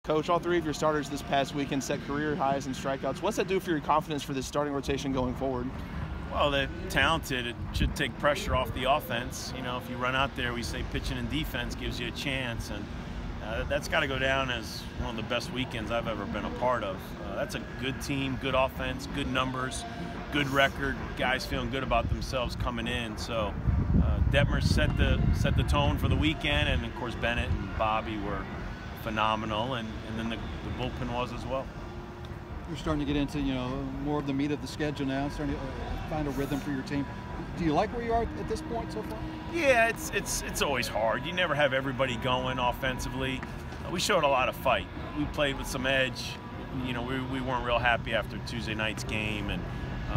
Coach, all three of your starters this past weekend set career highs in strikeouts. What's that do for your confidence for this starting rotation going forward? Well, they're talented. It should take pressure off the offense. You know, if you run out there, we say pitching and defense gives you a chance, and that's got to go down as one of the best weekends I've ever been a part of. That's a good team, good offense, good numbers, good record, guys feeling good about themselves coming in. So Detmer set the tone for the weekend, and of course Bennett and Bobby were phenomenal, and then the bullpen was as well. You're starting to get into, you know, more of the meat of the schedule now, starting to find a rhythm for your team. Do you like where you are at this point so far? Yeah, it's always hard. You never have everybody going offensively. We showed a lot of fight. We played with some edge. You know, we weren't real happy after Tuesday night's game, and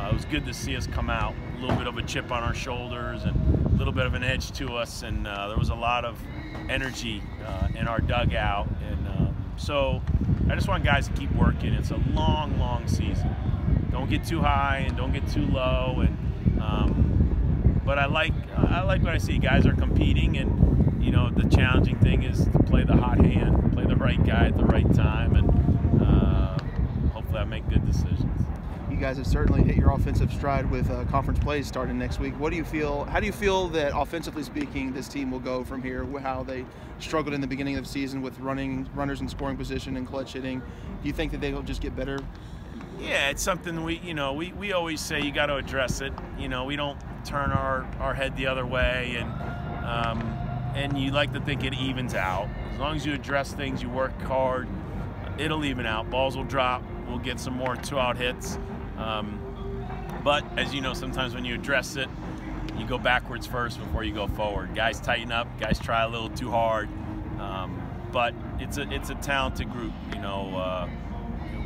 it was good to see us come out. A little bit of a chip on our shoulders and a little bit of an edge to us, and there was a lot of energy in our dugout. And so I just want guys to keep working. It's a long, long season. Don't get too high and don't get too low. And but I like what I see. Guys are competing, and you know the challenging thing is to play the hot hand, play the right guy at the right time, and hopefully I make good decisions. You guys have certainly hit your offensive stride with conference plays starting next week. What do you feel? How do you feel that, offensively speaking, this team will go from here? How they struggled in the beginning of the season with runners in scoring position and clutch hitting. Do you think that they will just get better? Yeah, it's something we always say you got to address it. You know, we don't turn our head the other way, and you like to think it evens out. As long as you address things, you work hard, it'll even out. Balls will drop. We'll get some more two-out hits. But as you know, sometimes when you address it, you go backwards first before you go forward. Guys tighten up. Guys try a little too hard. But it's a talented group. You know,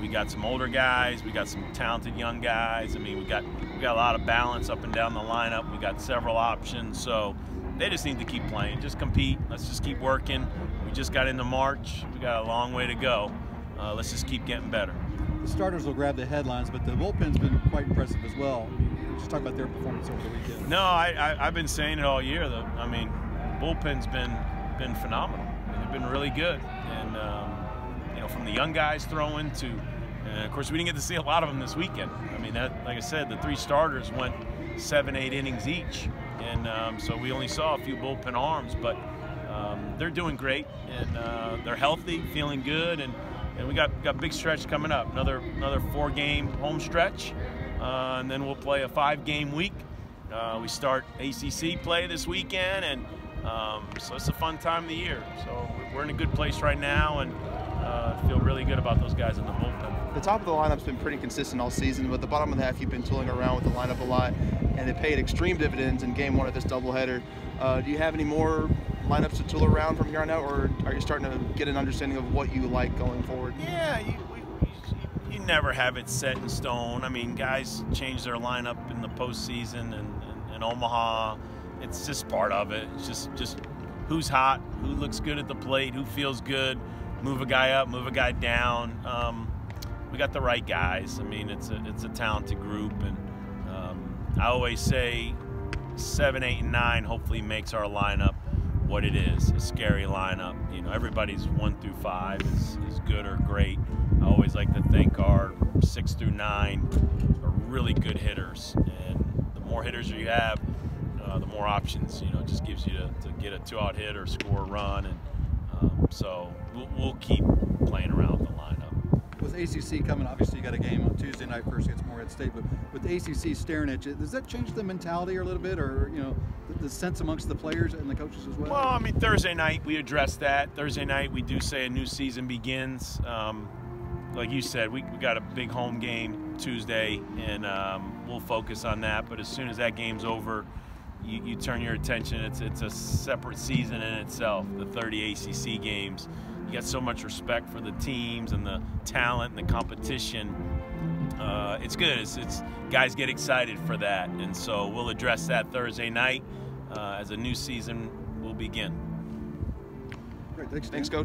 we got some older guys. We got some talented young guys. I mean, we got a lot of balance up and down the lineup. We got several options. So they just need to keep playing. Just compete. Let's just keep working. We just got into March. We got a long way to go. Let's just keep getting better. The starters will grab the headlines, but the bullpen's been quite impressive as well. Just talk about their performance over the weekend. No, I've been saying it all year. I mean, bullpen's been phenomenal. They've been really good, and you know, from the young guys throwing to, of course, we didn't get to see a lot of them this weekend. I mean, like I said, the three starters went 7-8 innings each, and so we only saw a few bullpen arms, but they're doing great, and they're healthy, feeling good, and we got a big stretch coming up. Another 4-game home stretch, and then we'll play a 5-game week. We start ACC play this weekend, and so it's a fun time of the year. So we're in a good place right now, and feel really good about those guys in the bullpen. The top of the lineup's been pretty consistent all season, but the bottom of the half you've been tooling around with the lineup a lot, and it paid extreme dividends in Game 1 of this doubleheader. Do you have any more lineups to tool around from here on out, or are you starting to get an understanding of what you like going forward? Yeah, you never have it set in stone. I mean, guys change their lineup in the postseason and in Omaha. It's just part of it. It's just who's hot, who looks good at the plate, who feels good. Move a guy up, move a guy down. We got the right guys. I mean, it's a talented group, and I always say 7, 8, and 9 hopefully makes our lineup what it is, a scary lineup. You know, everybody's 1 through 5 is good or great. I always like to think our 6 through 9 are really good hitters, and the more hitters you have, the more options. You know, it just gives you to get a 2-out hit or score a run, and so we'll keep playing around with the lineup. With ACC coming, obviously you got a game on Tuesday night first against Morehead State, but with the ACC staring at you, does that change the mentality a little bit, or you know, the sense amongst the players and the coaches as well? Well, I mean, Thursday night we addressed that. Thursday night we do say a new season begins. Like you said, we got a big home game Tuesday, and we'll focus on that. But as soon as that game's over, you turn your attention. It's a separate season in itself, the 30 ACC games. You got so much respect for the teams and the talent and the competition. It's good. It's guys get excited for that, and so we'll address that Thursday night as a new season will begin. Great, thanks, Coach.